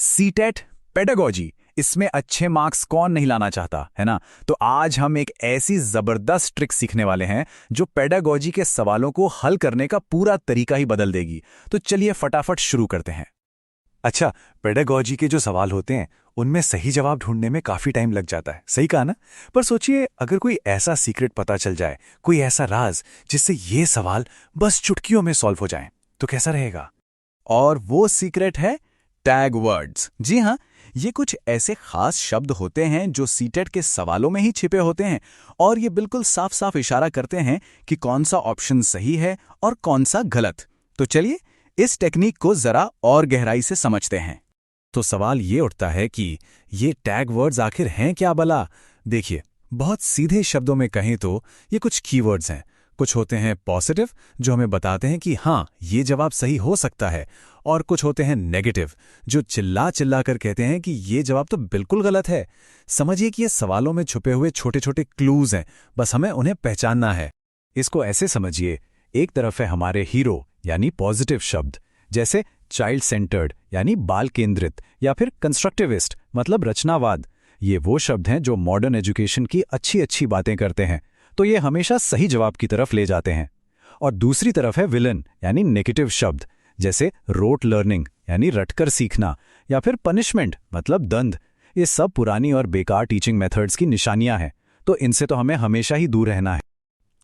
CTET pedagogy, इसमें अच्छे marks कौन नहीं लाना चाहता, है ना। तो आज हम एक ऐसी जबरदस्त ट्रिक सीखने वाले हैं जो पेडागोजी के सवालों को हल करने का पूरा तरीका ही बदल देगी। तो चलिए फटाफट शुरू करते हैं। अच्छा, पेडागोजी के जो सवाल होते हैं उनमें सही जवाब ढूंढने में काफी टाइम लग जाता है, सही कहा ना। पर सोचिए, अगर कोई ऐसा सीक्रेट पता चल जाए, कोई ऐसा राज जिससे ये सवाल बस चुटकियों में सॉल्व हो जाए, तो कैसा रहेगा। और वो सीक्रेट है टैग वर्ड्स। जी हाँ, ये कुछ ऐसे खास शब्द होते हैं जो सीटेट के सवालों में ही छिपे होते हैं और ये बिल्कुल साफ साफ इशारा करते हैं कि कौन सा ऑप्शन सही है और कौन सा गलत। तो चलिए इस टेक्निक को जरा और गहराई से समझते हैं। तो सवाल ये उठता है कि ये टैग वर्ड्स आखिर हैं क्या भला। देखिए, बहुत सीधे शब्दों में कहें तो ये कुछ कीवर्ड्स हैं। कुछ होते हैं पॉजिटिव, जो हमें बताते हैं कि हाँ, ये जवाब सही हो सकता है, और कुछ होते हैं नेगेटिव, जो चिल्ला चिल्ला कर कहते हैं कि ये जवाब तो बिल्कुल गलत है। समझिए कि ये सवालों में छुपे हुए छोटे छोटे क्लूज हैं, बस हमें उन्हें पहचानना है। इसको ऐसे समझिए, एक तरफ है हमारे हीरो यानी पॉजिटिव शब्द, जैसे चाइल्ड सेंटर्ड यानी बाल केंद्रित, या फिर कंस्ट्रक्टिविस्ट मतलब रचनावाद। ये वो शब्द हैं जो मॉडर्न एजुकेशन की अच्छी अच्छी बातें करते हैं, तो ये हमेशा सही जवाब की तरफ ले जाते हैं। और दूसरी तरफ है विलन यानी नेगेटिव शब्द, जैसे रोट लर्निंग यानी रटकर सीखना, या फिर पनिशमेंट मतलब दंड। ये सब पुरानी और बेकार टीचिंग मेथड्स की निशानियां हैं, तो इनसे तो हमें हमेशा ही दूर रहना है।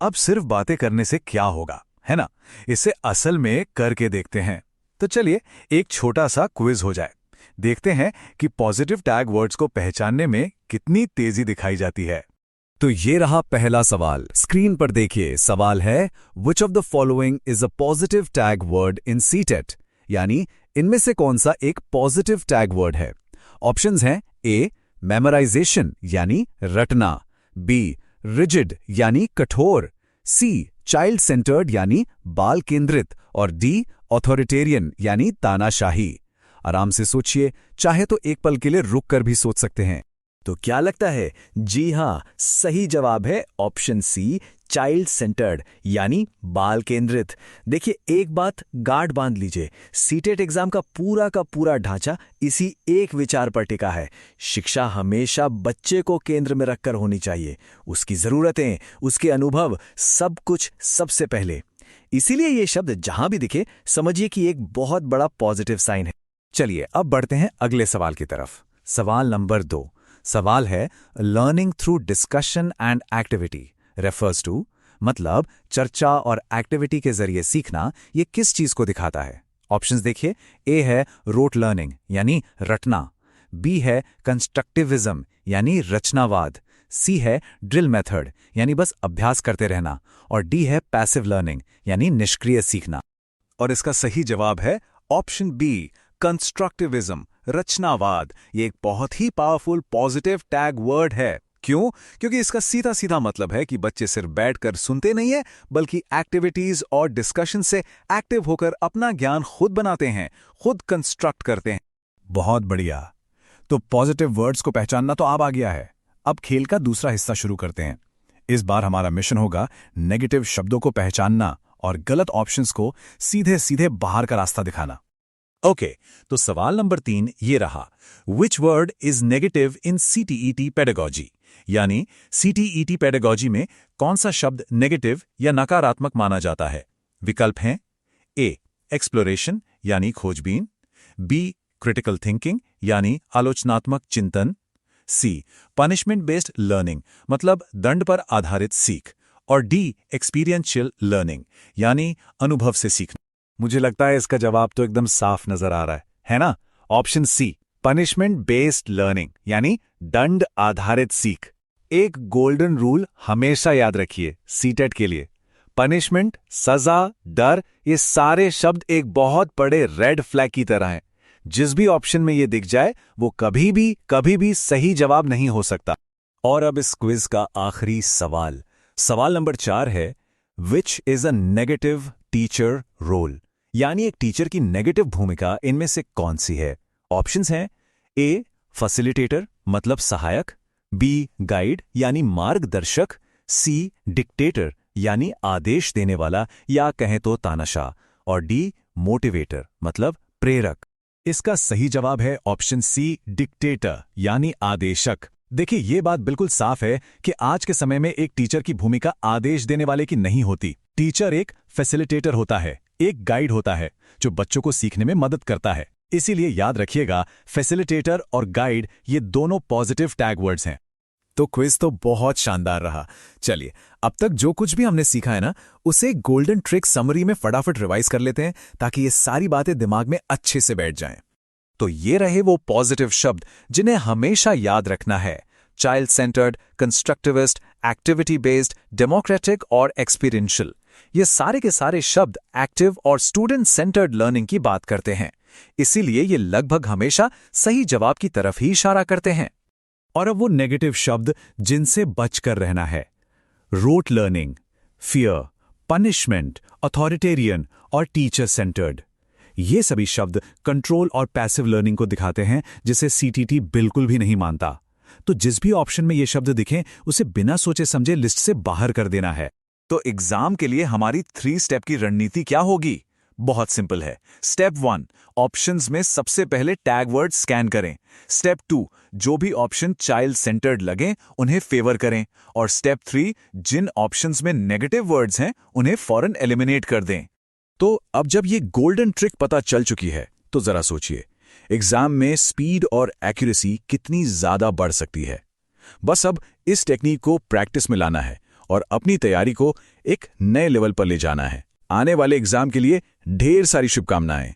अब सिर्फ बातें करने से क्या होगा, है ना। इसे असल में करके देखते हैं। तो चलिए एक छोटा सा क्विज हो जाए। देखते हैं कि पॉजिटिव टैग वर्ड्स को पहचानने में कितनी तेजी दिखाई जाती है। तो ये रहा पहला सवाल, स्क्रीन पर देखिए। सवाल है, which of the following is a positive tag word in CTET, यानी इनमें से कौन सा एक पॉजिटिव टैग वर्ड है। ऑप्शंस हैं ए मेमोराइजेशन यानी रटना, बी रिजिड यानी कठोर, सी चाइल्ड सेंटर्ड यानी बाल केंद्रित, और डी ऑथोरिटेरियन यानी तानाशाही। आराम से सोचिए, चाहे तो एक पल के लिए रुक कर भी सोच सकते हैं। तो क्या लगता है? जी हाँ, सही जवाब है ऑप्शन सी, चाइल्ड सेंटर्ड यानी बाल केंद्रित। देखिए, एक बात गांठ बांध लीजिए, सीटेट एग्जाम का पूरा ढांचा इसी एक विचार पर टिका है। शिक्षा हमेशा बच्चे को केंद्र में रखकर होनी चाहिए, उसकी जरूरतें, उसके अनुभव, सब कुछ सबसे पहले। इसीलिए ये शब्द जहां भी दिखे, समझिए कि एक बहुत बड़ा पॉजिटिव साइन है। चलिए अब बढ़ते हैं अगले सवाल की तरफ। सवाल नंबर 2। सवाल है, learning through discussion and activity refers to, मतलब चर्चा और एक्टिविटी के जरिए सीखना, ये किस चीज को दिखाता है। ऑप्शंस देखिए, ए है रोट लर्निंग यानी रटना, बी है कंस्ट्रक्टिविज्म यानी रचनावाद, सी है ड्रिल मेथड यानी बस अभ्यास करते रहना, और डी है पैसिव लर्निंग यानी निष्क्रिय सीखना। और इसका सही जवाब है ऑप्शन बी, कंस्ट्रक्टिविज्म, रचनावाद। ये एक बहुत ही पावरफुल पॉजिटिव टैग वर्ड है। क्यों? क्योंकि इसका सीधा सीधा मतलब है कि बच्चे सिर्फ बैठकर सुनते नहीं है, बल्कि एक्टिविटीज और डिस्कशन से एक्टिव होकर अपना ज्ञान खुद बनाते हैं, खुद कंस्ट्रक्ट करते हैं। बहुत बढ़िया। तो पॉजिटिव वर्ड्स को पहचानना तो अब आ गया है। अब खेल का दूसरा हिस्सा शुरू करते हैं। इस बार हमारा मिशन होगा नेगेटिव शब्दों को पहचानना और गलत ऑप्शंस को सीधे सीधे बाहर का रास्ता दिखाना। ओके, तो सवाल नंबर 3 ये रहा, which word is negative in CTET pedagogy, यानी सीटीईटी पेडागोजी में कौन सा शब्द नेगेटिव या नकारात्मक माना जाता है। विकल्प हैं ए एक्सप्लोरेशन यानी खोजबीन, बी क्रिटिकल थिंकिंग यानी आलोचनात्मक चिंतन, सी पनिशमेंट बेस्ड लर्निंग मतलब दंड पर आधारित सीख, और डी एक्सपीरियंशियल लर्निंग यानी अनुभव से सीखना। मुझे लगता है इसका जवाब तो एकदम साफ नजर आ रहा है ना। Option C, punishment based learning यानी दंड आधारित सीख। एक गोल्डन रूल हमेशा याद रखिए सीटेट के लिए, पनिशमेंट, सजा, डर, ये सारे शब्द एक बहुत बड़े रेड फ्लैग की तरह हैं। जिस भी ऑप्शन में ये दिख जाए, वो कभी भी सही जवाब नहीं हो सकता। और अब इस क्विज का आखिरी सवाल, सवाल नंबर 4 है, which is a negative teacher role, यानी एक टीचर की नेगेटिव भूमिका इनमें से कौन सी है। ऑप्शंस हैं ए फैसिलिटेटर मतलब सहायक, बी गाइड यानी मार्गदर्शक, सी डिक्टेटर यानी आदेश देने वाला या कहें तो तानाशाह, और डी मोटिवेटर मतलब प्रेरक। इसका सही जवाब है ऑप्शन सी, डिक्टेटर यानी आदेशक। देखिए, ये बात बिल्कुल साफ है कि आज के समय में एक टीचर की भूमिका आदेश देने वाले की नहीं होती। टीचर एक फैसिलिटेटर होता है, एक गाइड होता है जो बच्चों को सीखने में मदद करता है। इसीलिए याद रखिएगा, फैसिलिटेटर और गाइड ये दोनों पॉजिटिव टैग वर्ड्स हैं। तो क्विज तो बहुत शानदार रहा। चलिए, अब तक जो कुछ भी हमने सीखा है ना, उसे गोल्डन ट्रिक समरी में फटाफट रिवाइज कर लेते हैं ताकि ये सारी बातें दिमाग में अच्छे से बैठ जाएं। तो ये रहे वो पॉजिटिव शब्द जिन्हें हमेशा याद रखना है। Child centred, constructivist, activity based, democratic और एक्सपीरियंशियल। ये सारे के सारे शब्द एक्टिव और स्टूडेंट सेंटर्ड लर्निंग की बात करते हैं। इसीलिए ये लगभग हमेशा सही जवाब की तरफ ही इशारा करते हैं। और अब वो नेगेटिव शब्द जिनसे बचकर रहना है। Rote learning, fear, punishment, authoritarian और टीचर सेंटर्ड। ये सभी शब्द कंट्रोल और पैसिव लर्निंग को दिखाते हैं, जिसे सीटीटी बिल्कुल भी नहीं मानता। तो जिस भी ऑप्शन में ये शब्द दिखें, उसे बिना सोचे समझे लिस्ट से बाहर कर देना है। तो एग्जाम के लिए हमारी 3 स्टेप की रणनीति क्या होगी? बहुत सिंपल है। स्टेप 1, ऑप्शंस में सबसे पहले टैग वर्ड स्कैन करें। स्टेप 2, जो भी ऑप्शन चाइल्ड सेंटर्ड लगें उन्हें फेवर करें। और स्टेप 3, जिन ऑप्शंस में नेगेटिव वर्ड्स हैं उन्हें फौरन एलिमिनेट कर दें। तो अब जब ये गोल्डन ट्रिक पता चल चुकी है, तो जरा सोचिए, एग्जाम में स्पीड और एक्यूरेसी कितनी ज्यादा बढ़ सकती है। बस अब इस टेक्निक को प्रैक्टिस में लाना है और अपनी तैयारी को एक नए लेवल पर ले जाना है। आने वाले एग्जाम के लिए ढेर सारी शुभकामनाएं।